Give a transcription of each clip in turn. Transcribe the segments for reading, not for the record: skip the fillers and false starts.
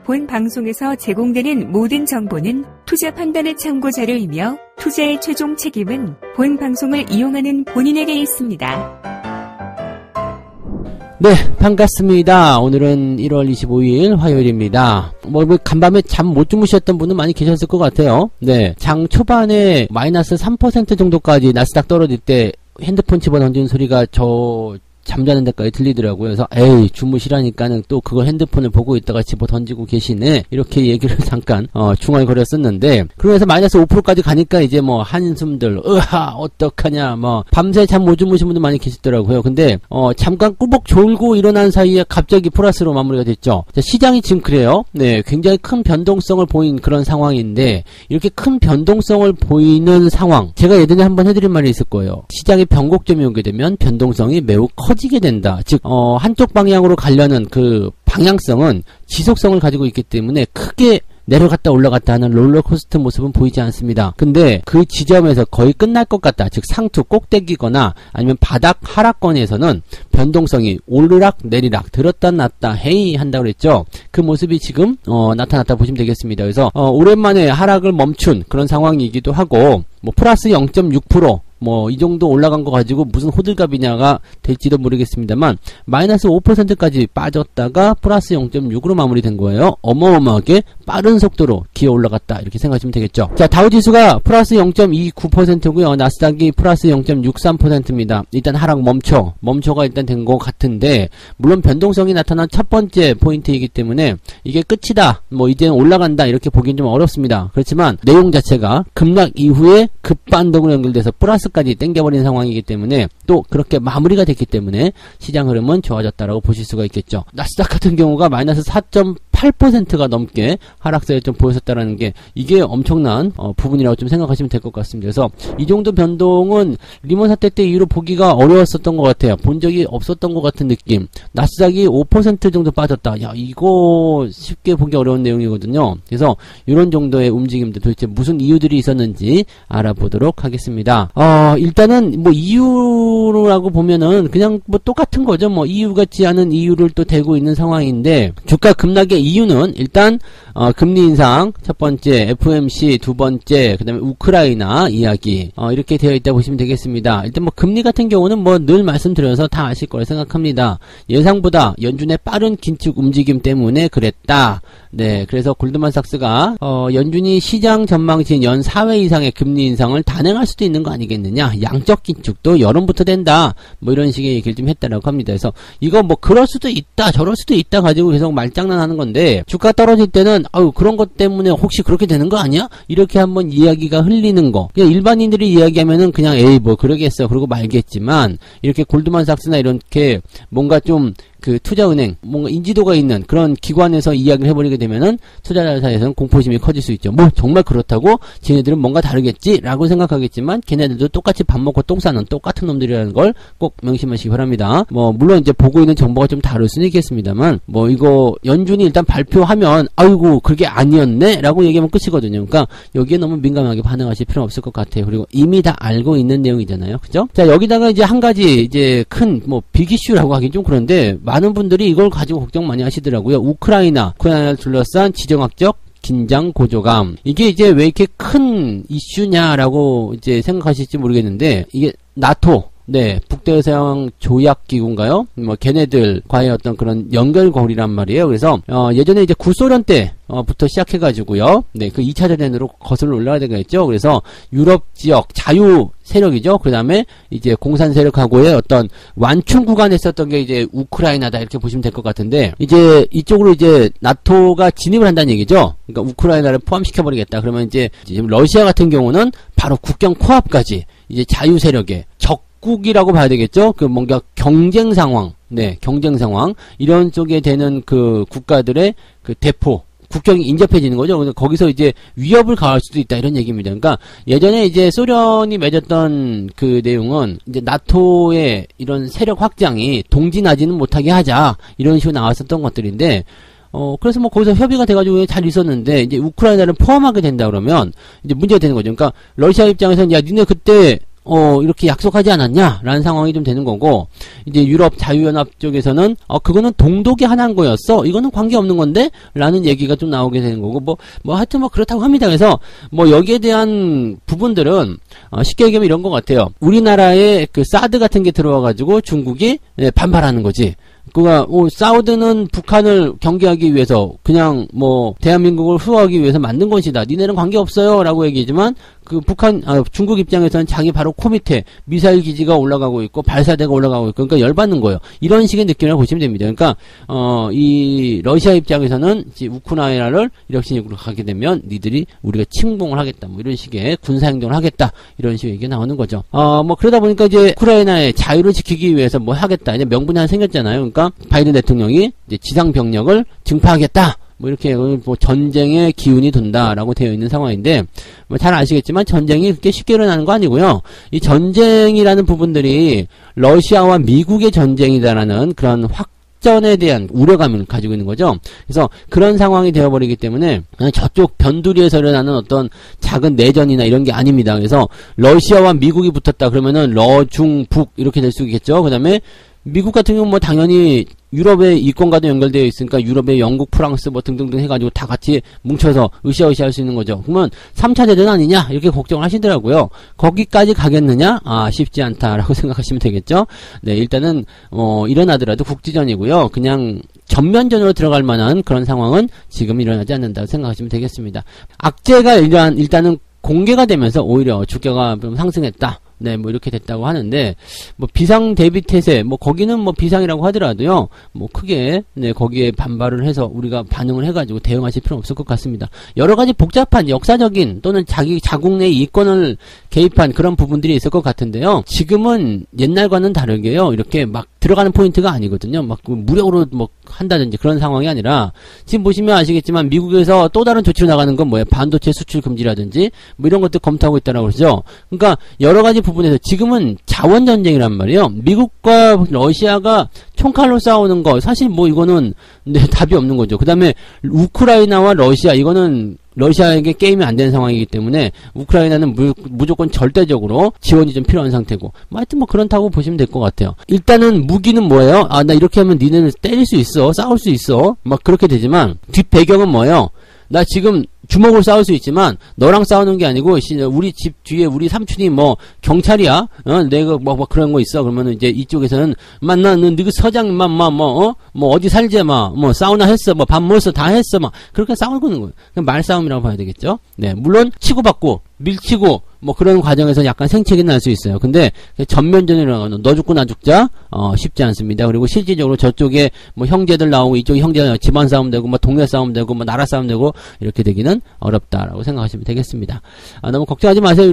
본 방송에서 제공되는 모든 정보는 투자 판단의 참고 자료이며 투자의 최종 책임은 본 방송을 이용하는 본인에게 있습니다. 네, 반갑습니다. 오늘은 1월 25일 화요일입니다. 간밤에 잠 못 주무셨던 분은 많이 계셨을 것 같아요. 네, 장 초반에 마이너스 3% 정도까지 나스닥 떨어질 때 핸드폰 집어던지는 소리가 잠자는 데까지 들리더라고요. 그래서 에이 주무시라니까는 또 그걸 핸드폰을 보고 있다가 집어 던지고 계시네 이렇게 얘기를 잠깐 중얼거렸었는데, 그러면서 마이너스 5%까지 가니까 이제 뭐 한숨들 으하 어떡하냐 뭐 밤새 잠 못 주무신 분들 많이 계시더라고요. 근데 잠깐 꾸벅 졸고 일어난 사이에 갑자기 플러스로 마무리가 됐죠. 자, 시장이 지금 그래요. 네, 굉장히 큰 변동성을 보인 그런 상황인데, 이렇게 큰 변동성을 보이는 상황, 제가 예전에 한번 해드린 말이 있을 거예요. 시장의 변곡점이 오게 되면 변동성이 매우 커지게 된다. 즉 한쪽 방향으로 가려는 그 방향성은 지속성을 가지고 있기 때문에 크게 내려갔다 올라갔다 하는 롤러코스터 모습은 보이지 않습니다. 근데 그 지점에서 거의 끝날 것 같다. 즉 상투 꼭대기거나 아니면 바닥 하락권에서는 변동성이 오르락 내리락 들었다 놨다 헤이 한다고 그랬죠. 그 모습이 지금 나타났다 보시면 되겠습니다. 그래서 오랜만에 하락을 멈춘 그런 상황이기도 하고, 뭐 플러스 0.6% 이 정도 올라간 거 가지고 무슨 호들갑이냐가 될지도 모르겠습니다만, 마이너스 5%까지 빠졌다가 플러스 0.6으로 마무리된 거예요. 어마어마하게 빠른 속도로 기어 올라갔다 이렇게 생각하시면 되겠죠. 자, 다우지수가 플러스 0.29%고요. 나스닥이 플러스 0.63%입니다. 일단 하락 멈춰가 일단 된 것 같은데, 물론 변동성이 나타난 첫 번째 포인트이기 때문에 이게 끝이다, 이제는 올라간다 이렇게 보기엔 좀 어렵습니다. 그렇지만 내용 자체가 급락 이후에 급반동으로 연결돼서 플러스까지 땡겨버린 상황이기 때문에, 또 그렇게 마무리가 됐기 때문에 시장 흐름은 좋아졌다라고 보실 수가 있겠죠. 나스닥 같은 경우가 마이너스 4.8%가 넘게 하락세를 좀 보였었다라는 게, 이게 엄청난 부분이라고 좀 생각하시면 될 것 같습니다. 그래서 이 정도 변동은 리먼 사태 때 이후로 보기가 어려웠었던 것 같아요. 본 적이 없었던 것 같은 느낌. 나스닥이 5% 정도 빠졌다. 야, 이거 쉽게 보기 어려운 내용이거든요. 그래서 이런 정도의 움직임들 도대체 무슨 이유들이 있었는지 알아보도록 하겠습니다. 일단은 이유라고 보면은 그냥 똑같은 거죠. 이유 같지 않은 이유를 또 대고 있는 상황인데, 주가 급락의 이유는 일단 금리 인상 첫 번째, FOMC 두 번째, 그 다음에 우크라이나 이야기 이렇게 되어 있다 보시면 되겠습니다. 일단 금리 같은 경우는 늘 말씀드려서 다 아실 거라 생각합니다. 예상보다 연준의 빠른 긴축 움직임 때문에 그랬다. 네, 그래서 골드만삭스가 연준이 시장 전망치인 연 4회 이상의 금리 인상을 단행할 수도 있는 거 아니겠느냐, 양적 긴축도 여름부터 된다, 이런 식의 얘기를 좀 했다라고 합니다. 그래서 이거 그럴 수도 있다 저럴 수도 있다 가지고 계속 말장난하는 건데, 주가 떨어질 때는 그런 것 때문에 혹시 그렇게 되는 거 아니야? 이렇게 한번 이야기가 흘리는 거, 그냥 일반인들이 이야기하면은 그냥 에이 그러겠어 그러고 말겠지만, 이렇게 골드만삭스나 이렇게 뭔가 좀 투자은행, 뭔가 인지도가 있는 그런 기관에서 이야기를 해버리게 되면은 투자자 사이에서는 공포심이 커질 수 있죠. 정말 그렇다고? 쟤네들은 뭔가 다르겠지? 라고 생각하겠지만, 걔네들도 똑같이 밥 먹고 똥 싸는 똑같은 놈들이라는 걸 꼭 명심하시기 바랍니다. 물론 이제 보고 있는 정보가 좀 다를 수는 있겠습니다만, 이거 연준이 일단 발표하면, 아이고, 그게 아니었네? 라고 얘기하면 끝이거든요. 그러니까 여기에 너무 민감하게 반응하실 필요는 없을 것 같아요. 그리고 이미 다 알고 있는 내용이잖아요. 그죠? 자, 여기다가 이제 한 가지, 이제 큰, 빅이슈라고 하긴 좀 그런데, 많은 분들이 이걸 가지고 걱정 많이 하시더라고요. 우크라이나를 둘러싼 지정학적 긴장 고조감. 이게 이제 왜 이렇게 큰 이슈냐라고 이제 생각하실지 모르겠는데, 이게 나토, 네, 북대서양 조약기구인가요? 걔네들과의 어떤 그런 연결고리란 말이에요. 그래서 예전에 이제 구소련 때부터 시작해가지고요, 네, 그 2차 대전으로 거슬러 올라가야 되겠죠. 그래서 유럽 지역 자유 세력이죠. 그 다음에 이제 공산 세력하고의 어떤 완충 구간에 있었던 게 이제 우크라이나다 이렇게 보시면 될 것 같은데, 이제 이쪽으로 이제 나토가 진입을 한다는 얘기죠. 그러니까 우크라이나를 포함시켜버리겠다. 그러면 이제 지금 러시아 같은 경우는 바로 국경 코앞까지 이제 자유 세력의 적국이라고 봐야 되겠죠. 뭔가 경쟁 상황, 네, 경쟁 상황 이런 쪽에 되는 그 국가들의 대포. 국경이 인접해지는 거죠. 그래서 거기서 이제 위협을 가할 수도 있다 이런 얘기입니다. 그러니까 예전에 이제 소련이 맺었던 그 내용은 이제 나토의 이런 세력 확장이 동진하지는 못하게 하자 이런 식으로 나왔었던 것들인데, 그래서 거기서 협의가 돼가지고 잘 있었는데, 이제 우크라이나를 포함하게 된다 그러면 이제 문제가 되는 거죠. 그러니까 러시아 입장에서는 야 니네 그때 이렇게 약속하지 않았냐라는 상황이 좀 되는 거고, 이제 유럽 자유연합 쪽에서는 그거는 동독이 하나인 거였어, 이거는 관계없는 건데 라는 얘기가 좀 나오게 되는 거고, 하여튼 그렇다고 합니다. 그래서 여기에 대한 부분들은 쉽게 얘기하면 이런 것 같아요. 우리나라에 그 사드 같은 게 들어와가지고 중국이 반발하는 거지. 사우드는 북한을 경계하기 위해서 그냥 대한민국을 수호하기 위해서 만든 것이다, 니네는 관계없어요 라고 얘기하지만, 중국 입장에서는 자기 바로 코 밑에 미사일 기지가 올라가고 있고 발사대가 올라가고 있고, 그러니까 열받는 거예요. 이런 식의 느낌이라고 보시면 됩니다. 그러니까 이 러시아 입장에서는 우크라이나를 이력신역으로 가게 되면 니들이 우리가 침공을 하겠다, 이런 식의 군사행동을 하겠다, 이런 식의 얘기가 나오는 거죠. 그러다 보니까 이제 우크라이나의 자유를 지키기 위해서 하겠다, 이제 명분이 하나 생겼잖아요. 그러니까 바이든 대통령이 이제 지상 병력을 증파하겠다, 이렇게 전쟁의 기운이 돈다라고 되어 있는 상황인데, 잘 아시겠지만 전쟁이 그렇게 쉽게 일어나는 거 아니고요. 이 전쟁이라는 부분들이 러시아와 미국의 전쟁이다라는 그런 확전에 대한 우려감을 가지고 있는 거죠. 그래서 그런 상황이 되어버리기 때문에 그냥 저쪽 변두리에서 일어나는 어떤 작은 내전이나 이런 게 아닙니다. 그래서 러시아와 미국이 붙었다 그러면은 중, 북 이렇게 될 수 있겠죠. 그 다음에 미국 같은 경우는 당연히 유럽의 이권과도 연결되어 있으니까 유럽의 영국, 프랑스 등등등 해가지고 다 같이 뭉쳐서 으쌰으쌰 할 수 있는 거죠. 그러면 3차 대전 아니냐 이렇게 걱정을 하시더라고요. 거기까지 가겠느냐? 쉽지 않다라고 생각하시면 되겠죠. 네, 일단은 일어나더라도 국지전이고요. 그냥 전면전으로 들어갈 만한 그런 상황은 지금 일어나지 않는다고 생각하시면 되겠습니다. 악재가 일단은 공개가 되면서 오히려 주가가 좀 상승했다. 네, 이렇게 됐다고 하는데, 비상 대비 태세, 거기는 비상이라고 하더라도요, 크게, 네, 거기에 반발을 해서 우리가 반응을 해가지고 대응하실 필요는 없을 것 같습니다. 여러 가지 복잡한 역사적인 또는 자국 내 이권을 개입한 그런 부분들이 있을 것 같은데요. 지금은 옛날과는 다르게요, 이렇게 들어가는 포인트가 아니거든요. 무력으로 한다든지 그런 상황이 아니라, 지금 보시면 아시겠지만 미국에서 또 다른 조치로 나가는 건 뭐예요? 반도체 수출 금지라든지, 이런 것들 검토하고 있다라고 그러죠. 그러니까 여러 가지 부분에서 지금은 자원 전쟁이란 말이에요. 미국과 러시아가 총칼로 싸우는 거 사실 이거는 답이 없는 거죠. 그 다음에 우크라이나와 러시아, 이거는 러시아에게 게임이 안 되는 상황이기 때문에 우크라이나는 무조건 절대적으로 지원이 좀 필요한 상태고, 하여튼 그렇다고 보시면 될 것 같아요. 일단은 무기는 뭐예요? 나 이렇게 하면 니네는 때릴 수 있어, 싸울 수 있어, 그렇게 되지만 뒷 배경은 뭐예요? 나 지금 주먹으로 싸울 수 있지만 너랑 싸우는 게 아니고 우리 집 뒤에 우리 삼촌이 경찰이야, 내가 그런 거 있어. 그러면은 이제 이쪽에서는 나는 너 서장만 어디 살지 사우나 했어, 밥 먹었어, 다 했어, 그렇게 싸우고 있는 거예요. 말싸움이라고 봐야 되겠죠. 네, 물론 치고받고 밀치고 그런 과정에서 약간 생채기 날 수 있어요. 근데 전면전이라는 너 죽고 나 죽자 쉽지 않습니다. 그리고 실질적으로 저쪽에 형제들 나오고 이쪽에 형제 집안 싸움 되고 동네 싸움 되고 나라 싸움 되고 이렇게 되기는 어렵다라고 생각하시면 되겠습니다. 너무 걱정하지 마세요.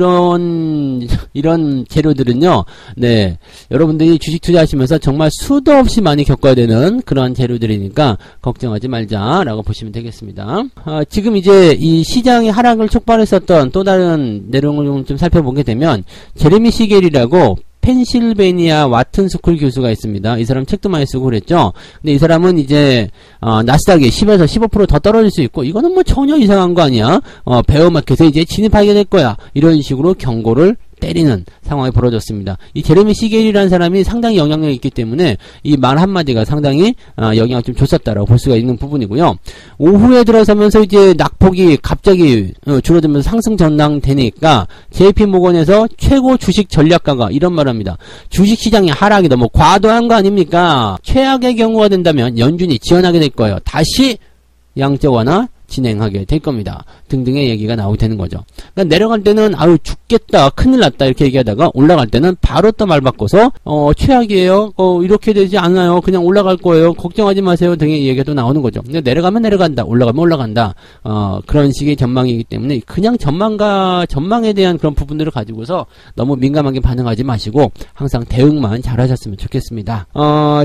이런 재료들은요, 네, 여러분들이 주식 투자하시면서 정말 수도 없이 많이 겪어야 되는 그런 재료들이니까 걱정하지 말자라고 보시면 되겠습니다. 지금 이제 이 시장의 하락을 촉발했었던 또 다른 내용을 좀 살펴보게 되면, 제레미 시겔이라고 펜실베니아 와튼스쿨 교수가 있습니다. 이 사람 책도 많이 쓰고 그랬죠. 근데 이 사람은 이제 나스닥이 10에서 15% 더 떨어질 수 있고, 이거는 전혀 이상한 거 아니야, 베어마켓에 이제 진입하게 될 거야, 이런 식으로 경고를 때리는 상황이 벌어졌습니다. 이 제레미 시겔이라는 사람이 상당히 영향력이 있기 때문에 이 말 한마디가 상당히 영향을 좀 줬었다라고 볼 수가 있는 부분이고요. 오후에 들어서면서 이제 낙폭이 갑자기 줄어들면서 상승 전망되니까 JP모건에서 최고 주식 전략가가 이런 말을 합니다. 주식시장의 하락이 너무 과도한 거 아닙니까? 최악의 경우가 된다면 연준이 지원하게 될 거예요. 다시 양적 완화 진행하게 될 겁니다. 등등의 얘기가 나오게 되는 거죠. 그러니까 내려갈 때는 죽겠다, 큰일 났다 이렇게 얘기하다가 올라갈 때는 바로 또 말 바꿔서 최악이에요, 이렇게 되지 않아요, 그냥 올라갈 거예요, 걱정하지 마세요 등의 얘기가 또 나오는 거죠. 근데 내려가면 내려간다, 올라가면 올라간다, 그런 식의 전망이기 때문에 그냥 전망에 대한 그런 부분들을 가지고서 너무 민감하게 반응하지 마시고 항상 대응만 잘 하셨으면 좋겠습니다.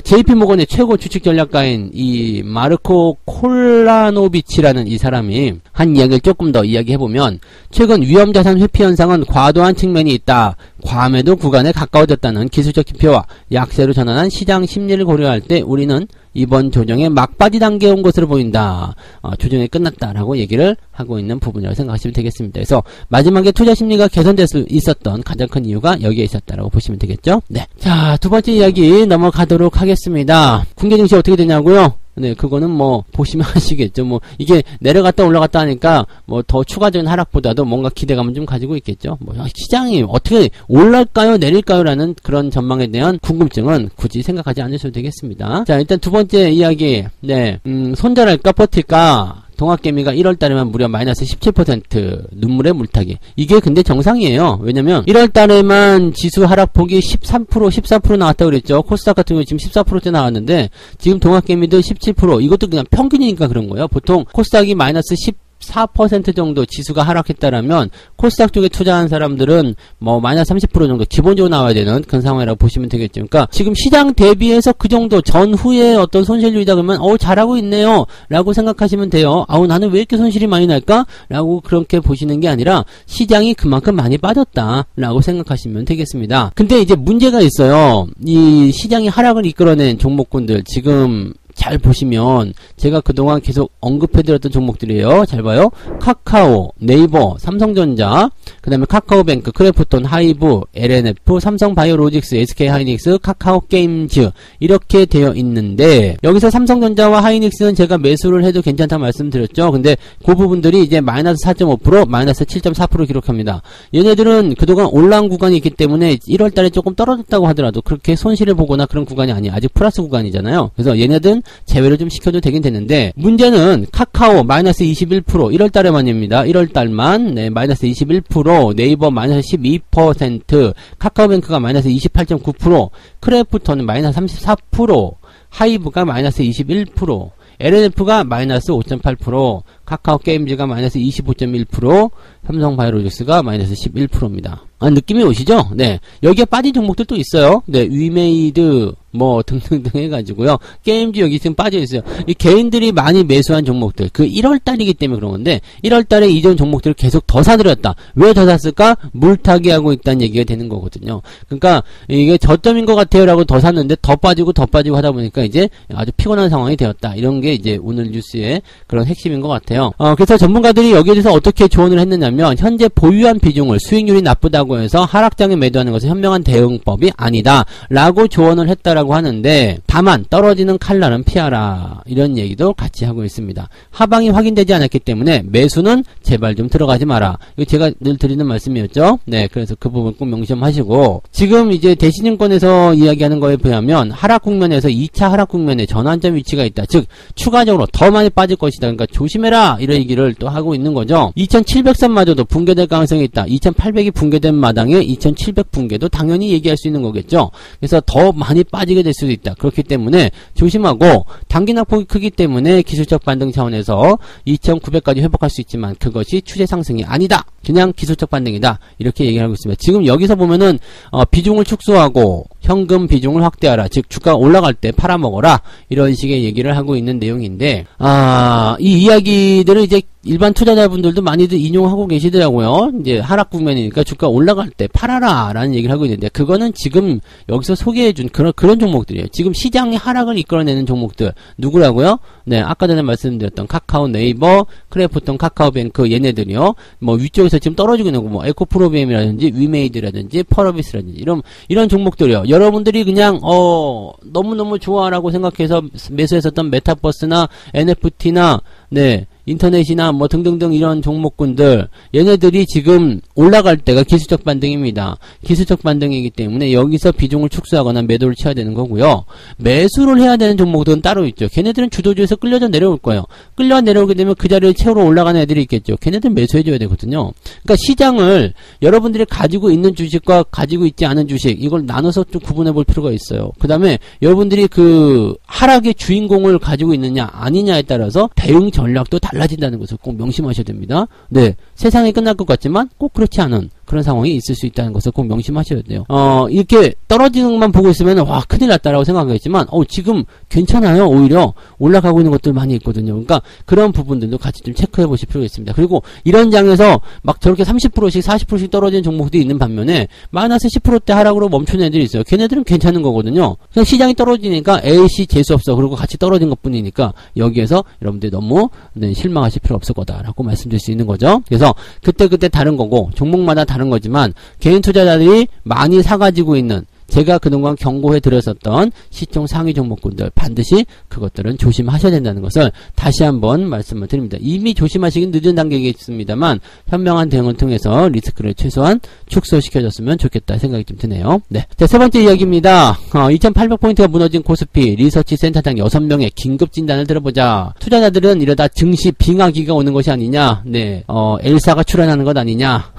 JP모건의 최고 주식 전략가인 이 마르코 콜라노비치라는 이 이 사람이 한 이야기를 조금 더 이야기해보면 최근 위험자산 회피 현상은 과도한 측면이 있다. 과매도 구간에 가까워졌다는 기술적 지표와 약세로 전환한 시장 심리를 고려할 때 우리는 이번 조정의 막바지 단계에 온 것으로 보인다. 조정이 끝났다라고 얘기를 하고 있는 부분이라고 생각하시면 되겠습니다. 그래서 마지막에 투자 심리가 개선될 수 있었던 가장 큰 이유가 여기에 있었다라고 보시면 되겠죠. 네. 자, 두 번째 이야기 넘어가도록 하겠습니다. 국내 증시 어떻게 되냐고요? 네, 그거는 뭐 보시면 아시겠죠. 뭐 이게 내려갔다 올라갔다 하니까 뭐 더 추가적인 하락보다도 뭔가 기대감을 좀 가지고 있겠죠. 뭐 시장이 어떻게 올랄까요, 내릴까요라는 그런 전망에 대한 궁금증은 굳이 생각하지 않으셔도 되겠습니다. 자, 일단 두 번째 이야기. 네, 손절할까 버틸까? 동학개미가 1월달에만 무려 마이너스 17% 눈물의 물타기. 이게 근데 정상이에요. 왜냐면 1월달에만 지수 하락폭이 14% 나왔다고 그랬죠. 코스닥 같은 경우 지금 14%대 나왔는데 지금 동학개미도 17%. 이것도 그냥 평균이니까 그런 거예요. 보통 코스닥이 마이너스 4% 정도 지수가 하락했다라면 코스닥 쪽에 투자한 사람들은 뭐 마이너스 30% 정도 기본적으로 나와야 되는 그런 상황이라고 보시면 되겠죠. 그러니까 지금 시장 대비해서 그 정도 전후에 어떤 손실률이다 그러면 잘하고 있네요 라고 생각하시면 돼요. 나는 왜 이렇게 손실이 많이 날까? 라고 그렇게 보시는 게 아니라 시장이 그만큼 많이 빠졌다 라고 생각하시면 되겠습니다. 근데 이제 문제가 있어요. 이 시장이 하락을 이끌어낸 종목군들 지금 잘 보시면 제가 그동안 계속 언급해드렸던 종목들이에요. 잘 봐요. 카카오, 네이버, 삼성전자, 그 다음에 카카오뱅크, 크래프톤, 하이브, LNF, 삼성바이오로직스, SK하이닉스, 카카오게임즈 이렇게 되어 있는데 여기서 삼성전자와 하이닉스는 제가 매수를 해도 괜찮다고 말씀드렸죠. 근데 그 부분들이 이제 마이너스 4.5%, 마이너스 7.4% 기록합니다. 얘네들은 그동안 올라온 구간이 있기 때문에 1월달에 조금 떨어졌다고 하더라도 그렇게 손실을 보거나 그런 구간이 아니에요. 아직 플러스 구간이잖아요. 그래서 얘네들은 제외를 좀 시켜도 되긴 되는데 문제는 카카오 마이너스 21% 1월달에만입니다. 1월달만 네, 마이너스 21%, 네이버 마이너스 12%, 카카오뱅크가 마이너스 28.9%, 크래프톤은 마이너스 34%, 하이브가 마이너스 21%, LNF가 마이너스 5.8%, 카카오게임즈가 마이너스 25.1%, 삼성바이오로직스가 마이너스 11%입니다. 느낌이 오시죠? 네. 여기에 빠진 종목들도 있어요. 네. 위메이드, 뭐, 등등등 해가지고요. 게임즈 여기 지금 빠져있어요. 이 개인들이 많이 매수한 종목들. 그 1월달이기 때문에 그런 건데, 1월달에 이전 종목들을 계속 더 사들였다. 왜 더 샀을까? 물타기 하고 있다는 얘기가 되는 거거든요. 그러니까, 이게 저점인 것 같아요. 라고 더 샀는데, 더 빠지고 하다 보니까 이제 아주 피곤한 상황이 되었다. 이런 게 이제 오늘 뉴스의 그런 핵심인 것 같아요. 그래서 전문가들이 여기에 대해서 어떻게 조언을 했느냐면, 현재 보유한 비중을 수익률이 나쁘다고 해서 하락장에 매도하는 것은 현명한 대응법이 아니다 라고 조언을 했다라고 하는데 다만 떨어지는 칼날은 피하라 이런 얘기도 같이 하고 있습니다. 하방이 확인되지 않았기 때문에 매수는 제발 좀 들어가지 마라. 이거 제가 늘 드리는 말씀이었죠. 네, 그래서 그 부분 꼭 명심하시고 지금 이제 대신증권에서 이야기하는 거에 비하면 하락 국면에서 2차 하락 국면에 전환점 위치가 있다. 즉 추가적으로 더 많이 빠질 것이다. 그러니까 조심해라 이런 얘기를 또 하고 있는 거죠. 2700선마저도 붕괴될 가능성이 있다. 2800이 붕괴된 마당에 2700 붕괴도 당연히 얘기할 수 있는 거겠죠. 그래서 더 많이 빠지게 될 수도 있다. 그렇기 때문에 조심하고 단기 낙폭이 크기 때문에 기술적 반등 차원에서 2900까지 회복할 수 있지만 그것이 추세 상승이 아니다. 그냥 기술적 반등이다. 이렇게 얘기하고 있습니다. 지금 여기서 보면은 비중을 축소하고 현금 비중을 확대하라. 즉 주가가 올라갈 때 팔아먹어라. 이런 식의 얘기를 하고 있는 내용인데 이 이야기들을 이제 일반 투자자분들도 많이들 인용하고 계시더라고요. 이제 하락 국면이니까 주가 올라갈 때 팔아라 라는 얘기를 하고 있는데 그거는 지금 여기서 소개해준 그런 종목들이에요. 지금 시장의 하락을 이끌어내는 종목들 누구라고요? 네, 아까 전에 말씀드렸던 카카오, 네이버, 크래프톤, 카카오뱅크 얘네들이요. 뭐 위쪽에서 지금 떨어지고 있는 거 뭐 에코프로비엠이라든지 위메이드라든지 펄어비스라든지 이런 종목들이요. 여러분들이 그냥 너무너무 좋아라고 생각해서 매수했었던 메타버스나 NFT나 네 인터넷이나 뭐 등등등 이런 종목군들 얘네들이 지금 올라갈 때가 기술적 반등입니다. 기술적 반등이기 때문에 여기서 비중을 축소하거나 매도를 쳐야 되는 거고요. 매수를 해야 되는 종목들은 따로 있죠. 걔네들은 주도주에서 끌려져 내려올 거예요. 끌려 내려오게 되면 그 자리를 채우러 올라가는 애들이 있겠죠. 걔네들 매수해줘야 되거든요. 그러니까 시장을 여러분들이 가지고 있는 주식과 가지고 있지 않은 주식 이걸 나눠서 좀 구분해 볼 필요가 있어요. 그 다음에 여러분들이 그 하락의 주인공을 가지고 있느냐 아니냐에 따라서 대응 전략도 달라진다는 것을 꼭 명심하셔야 됩니다. 네, 세상이 끝날 것 같지만 꼭 그렇지 않은 그런 상황이 있을 수 있다는 것을 꼭 명심하셔야 돼요. 이렇게 떨어지는 것만 보고 있으면 와, 큰일 났다라고 생각하겠지만 지금 괜찮아요. 오히려 올라가고 있는 것들 많이 있거든요. 그러니까 그런 부분들도 같이 좀 체크해 보실 필요가 있습니다. 그리고 이런 장에서 막 저렇게 30%씩 40%씩 떨어지는 종목들이 있는 반면에 마이너스 10%대 하락으로 멈춘 애들이 있어요. 걔네들은 괜찮은 거거든요. 그냥 시장이 떨어지니까 A씨 재수없어. 그리고 같이 떨어진 것 뿐이니까 여기에서 여러분들이 너무 실망하실 필요 없을 거다라고 말씀드릴 수 있는 거죠. 그래서 그때 다른 거고 종목마다 다른 거지만 개인 투자자들이 많이 사가지고 있는 제가 그동안 경고해 드렸었던 시총 상위 종목군들 반드시 그것들은 조심하셔야 된다는 것을 다시 한번 말씀을 드립니다. 이미 조심하시긴 늦은 단계에 있습니다만 현명한 대응을 통해서 리스크를 최소한 축소시켜줬으면 좋겠다 생각이 좀 드네요. 네, 자, 세 번째 이야기입니다. 2800포인트가 무너진 코스피 리서치 센터장 6명의 긴급 진단을 들어보자. 투자자들은 이러다 증시 빙하기가 오는 것이 아니냐. 네, 엘사가 출현하는 것 아니냐.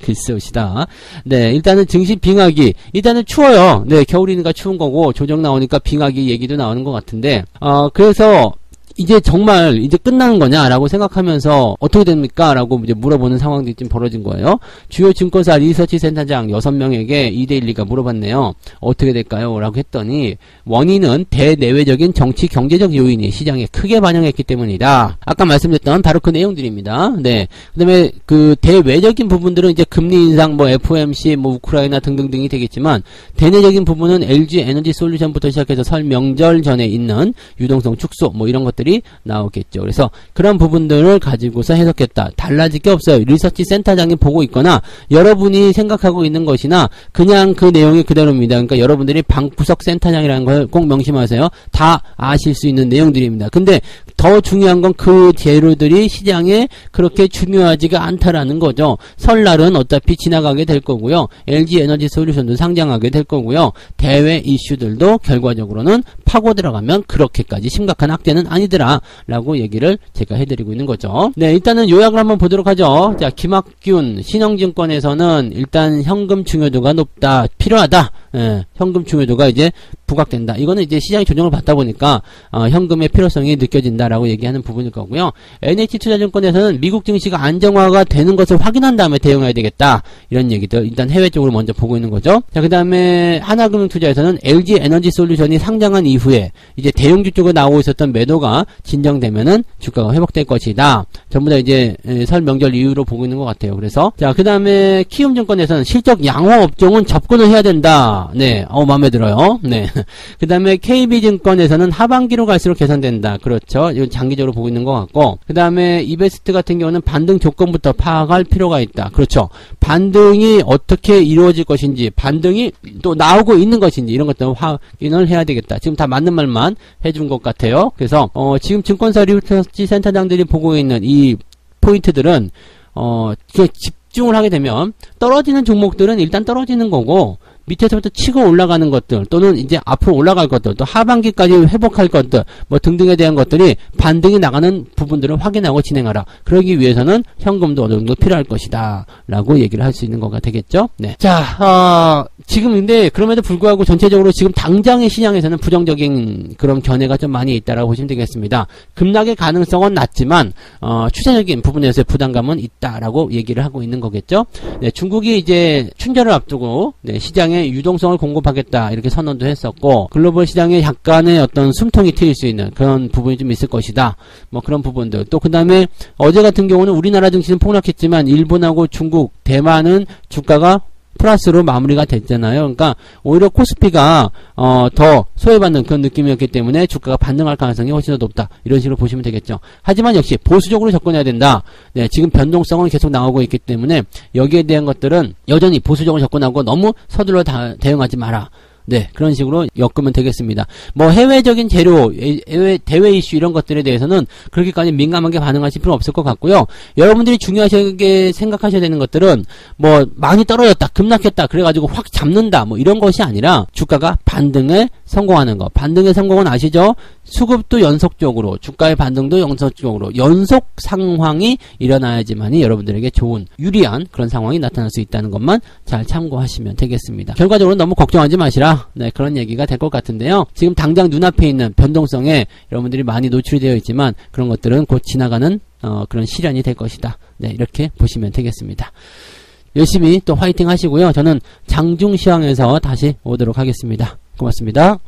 글쎄오시다. 네, 일단은 증시 빙하기. 일단은 추워요. 네, 겨울이니까 추운 거고 조정 나오니까 빙하기 얘기도 나오는 것 같은데 그래서 이제 정말 이제 끝나는 거냐라고 생각하면서 어떻게 됩니까? 라고 이제 물어보는 상황들이 좀 벌어진 거예요. 주요 증권사 리서치 센터장 6명에게 2대1리가 물어봤네요. 어떻게 될까요? 라고 했더니 원인은 대내외적인 정치 경제적 요인이 시장에 크게 반영했기 때문이다. 아까 말씀드렸던 바로 그 내용들입니다. 네. 그 다음에 그 대외적인 부분들은 이제 금리 인상, 뭐 FOMC, 뭐 우크라이나 등등등이 되겠지만 대내적인 부분은 LG 에너지 솔루션부터 시작해서 설 명절 전에 있는 유동성 축소 뭐 이런 것들 나오겠죠. 그래서 그런 부분들을 가지고서 해석했다. 달라질 게 없어요. 리서치 센터장이 보고 있거나 여러분이 생각하고 있는 것이나 그냥 그 내용이 그대로입니다. 그러니까 여러분들이 방구석 센터장이라는 걸 꼭 명심하세요. 다 아실 수 있는 내용들입니다. 근데 더 중요한 건 그 재료들이 시장에 그렇게 중요하지가 않다라는 거죠. 설날은 어차피 지나가게 될 거고요. LG 에너지 솔루션도 상장하게 될 거고요. 대외 이슈들도 결과적으로는 파고 들어가면 그렇게까지 심각한 악재는 아니더라 라고 얘기를 제가 해드리고 있는 거죠. 네, 일단은 요약을 한번 보도록 하죠. 자, 김학균 신영증권에서는 일단 현금 중요도가 높다, 필요하다. 예, 현금 중요도가 이제 부각된다. 이거는 이제 시장이 조정을 받다 보니까 현금의 필요성이 느껴진다라고 얘기하는 부분일 거고요. NH투자증권에서는 미국 증시가 안정화가 되는 것을 확인한 다음에 대응해야 되겠다. 이런 얘기들 일단 해외 쪽으로 먼저 보고 있는 거죠. 자, 그 다음에 하나금융투자에서는 LG 에너지 솔루션이 상장한 이후에 이제 대형주 쪽에 나오고 있었던 매도가 진정되면은 주가가 회복될 것이다. 전부 다 이제 설 명절 이후로 보고 있는 것 같아요. 그래서 자, 그 다음에 키움증권에서는 실적 양호 업종은 접근을 해야 된다. 네, 마음에 들어요. 네. 그 다음에 KB증권에서는 하반기로 갈수록 개선된다. 그렇죠. 이건 장기적으로 보고 있는 것 같고, 그 다음에 이베스트 같은 경우는 반등 조건부터 파악할 필요가 있다. 그렇죠. 반등이 어떻게 이루어질 것인지, 반등이 또 나오고 있는 것인지 이런 것들 확인을 해야 되겠다. 지금 다 맞는 말만 해준 것 같아요. 그래서 지금 증권사 리서치 센터장들이 보고 있는 이 포인트들은 집중을 하게 되면 떨어지는 종목들은 일단 떨어지는 거고, 밑에서부터 치고 올라가는 것들 또는 이제 앞으로 올라갈 것들 또 하반기까지 회복할 것들 뭐 등등에 대한 것들이 반등이 나가는 부분들을 확인하고 진행하라. 그러기 위해서는 현금도 어느 정도 필요할 것이다 라고 얘기를 할 수 있는 거가 되겠죠. 네. 자, 지금 근데 그럼에도 불구하고 전체적으로 지금 당장의 시장에서는 부정적인 그런 견해가 좀 많이 있다라고 보시면 되겠습니다. 급락의 가능성은 낮지만 추세적인 부분에서의 부담감은 있다라고 얘기를 하고 있는 거겠죠. 네, 중국이 이제 춘절을 앞두고 시장에 유동성을 공급하겠다 이렇게 선언도 했었고, 글로벌 시장에 약간의 어떤 숨통이 트일 수 있는 그런 부분이 좀 있을 것이다. 뭐 그런 부분들. 또 그 다음에 어제 같은 경우는 우리나라 증시는 폭락했지만 일본하고 중국, 대만은 주가가 플러스로 마무리가 됐잖아요. 그러니까 오히려 코스피가 더 소외받는 그런 느낌이었기 때문에 주가가 반등할 가능성이 훨씬 더 높다. 이런 식으로 보시면 되겠죠. 하지만 역시 보수적으로 접근해야 된다. 네, 지금 변동성은 계속 나오고 있기 때문에 여기에 대한 것들은 여전히 보수적으로 접근하고 너무 서둘러 대응하지 마라. 네, 그런 식으로 엮으면 되겠습니다. 뭐 해외적인 재료, 대외 이슈 이런 것들에 대해서는 그렇게까지 민감하게 반응하실 필요 없을 것 같고요. 여러분들이 중요하게 생각하셔야 되는 것들은 뭐 많이 떨어졌다, 급락했다, 그래가지고 확 잡는다, 뭐 이런 것이 아니라 주가가 반등에 성공하는 거. 반등의 성공은 아시죠? 수급도 연속적으로, 주가의 반등도 연속적으로 연속 상황이 일어나야지만이 여러분들에게 좋은 유리한 그런 상황이 나타날 수 있다는 것만 잘 참고하시면 되겠습니다. 결과적으로 너무 걱정하지 마시라. 네, 그런 얘기가 될 것 같은데요. 지금 당장 눈앞에 있는 변동성에 여러분들이 많이 노출되어 있지만 그런 것들은 곧 지나가는 그런 시련이 될 것이다. 네, 이렇게 보시면 되겠습니다. 열심히 또 화이팅 하시고요. 저는 장중 시황에서 다시 오도록 하겠습니다. 고맙습니다.